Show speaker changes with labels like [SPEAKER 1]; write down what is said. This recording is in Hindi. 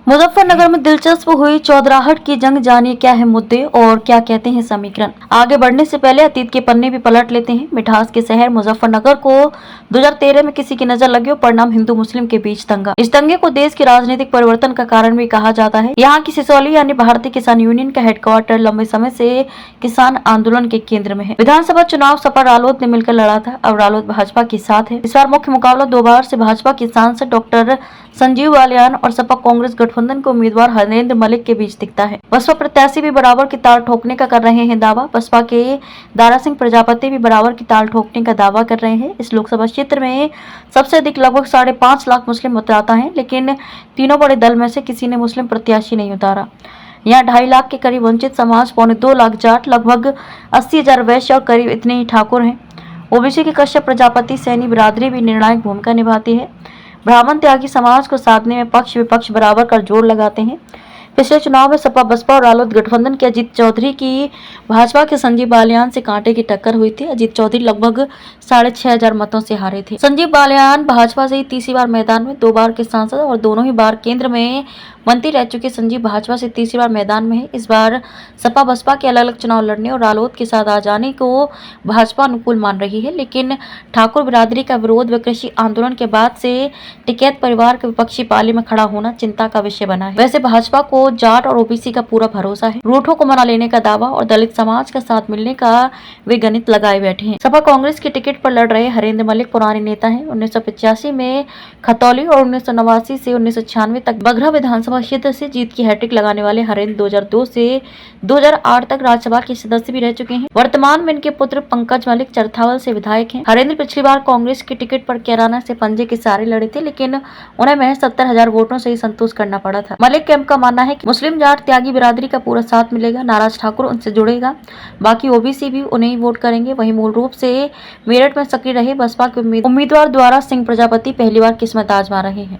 [SPEAKER 1] मुजफ्फरनगर में दिलचस्प हुई चौधराहट की जंग, जानिए क्या है मुद्दे और क्या कहते हैं समीकरण। आगे बढ़ने से पहले अतीत के पन्ने भी पलट लेते हैं। मिठास के शहर मुजफ्फरनगर को 2013 में किसी की नजर लगी और परिणाम हिंदू मुस्लिम के बीच दंगा। इस दंगे को देश के राजनीतिक परिवर्तन का कारण भी कहा जाता है। यहाँ की सिसौली यानी भारतीय किसान यूनियन का हेडक्वार्टर लंबे समय से किसान आंदोलन के केंद्र में है। विधानसभा चुनाव सपा रालोद ने मिलकर लड़ा था। अब रालोद भाजपा के साथ है। इस बार मुख्य मुकाबला 2 बार से भाजपा के सांसद डॉक्टर संजीव बालियान और सपा कांग्रेस गठबंधन के उम्मीदवार हरेंद्र मलिक के बीच दिखता है। बसपा प्रत्याशी भी बराबर की ताल ठोकने का कर रहे हैं दावा। बसपा के दारा सिंह प्रजापति भी बराबर की ताल ठोकने का दावा कर रहे हैं। इस लोकसभा क्षेत्र में सबसे अधिक लगभग 5.5 लाख मुस्लिम मतदाता हैं, लेकिन तीनों बड़े दल में से किसी ने मुस्लिम प्रत्याशी नहीं उतारा। यहाँ 2.5 लाख के करीब वंचित समाज, 2.25 लाख जाट, लगभग 80,000 वैश्य और करीब इतने ही ठाकुर हैं। ओबीसी की कश्यप प्रजापति सैनी बिरादरी भी निर्णायक भूमिका निभाती है। ब्राह्मण त्यागी समाज को साधने में पक्ष विपक्ष बराबर कर जोर लगाते हैं। पिछले चुनाव में सपा बसपा और रालोद गठबंधन के अजीत चौधरी की भाजपा के संजीव बालियान से कांटे की टक्कर हुई थी। अजीत चौधरी लगभग 6,500 मतों से हारे थे। संजीव बालियान भाजपा से ही तीसरी बार मैदान में, 2 बार के सांसद और दोनों ही बार केंद्र में मंत्री रह चुके संजीव भाजपा से तीसरी बार मैदान में है। इस बार सपा बसपा के अलग अलग चुनाव लड़ने और रालोद के साथ आ जाने को भाजपा अनुकूल मान रही है, लेकिन ठाकुर बिरादरी का विरोध व कृषि आंदोलन के बाद से टिकैत परिवार के विपक्षी पाले में खड़ा होना चिंता का विषय बना है। वैसे भाजपा को जाट और ओबीसी का पूरा भरोसा है। रूठों को मना लेने का दावा और दलित समाज का साथ मिलने का वे गणित लगाए बैठे हैं। सपा कांग्रेस की टिकट पर लड़ रहे हरेंद्र मलिक पुराने नेता हैं। 1985 में खतौली और 1989 से 1996 तक बघरा विधानसभा क्षेत्र से जीत की हैट्रिक लगाने वाले हरेंद्र 2002 से 2008 तक राज्यसभा के सदस्य भी रह चुके हैं। वर्तमान में इनके पुत्र पंकज मलिक चरथावल से विधायक हैं। हरेंद्र पिछली बार कांग्रेस की टिकट पर कैराना से पंजे के सहारे लड़े थे, लेकिन उन्हें महज 70,000 वोटों से ही संतोष करना पड़ा था। मलिक कैंप का मानना है कि मुस्लिम जाट त्यागी बिरादरी का पूरा साथ मिलेगा, नाराज ठाकुर उनसे जुड़ेगा, बाकी ओबीसी भी उन्हें ही वोट करेंगे। वहीं मूल रूप से मेरठ में सक्रिय रहे बसपा के उम्मीदवार द्वारा सिंह प्रजापति पहली बार किस्मत आजमा रहे हैं।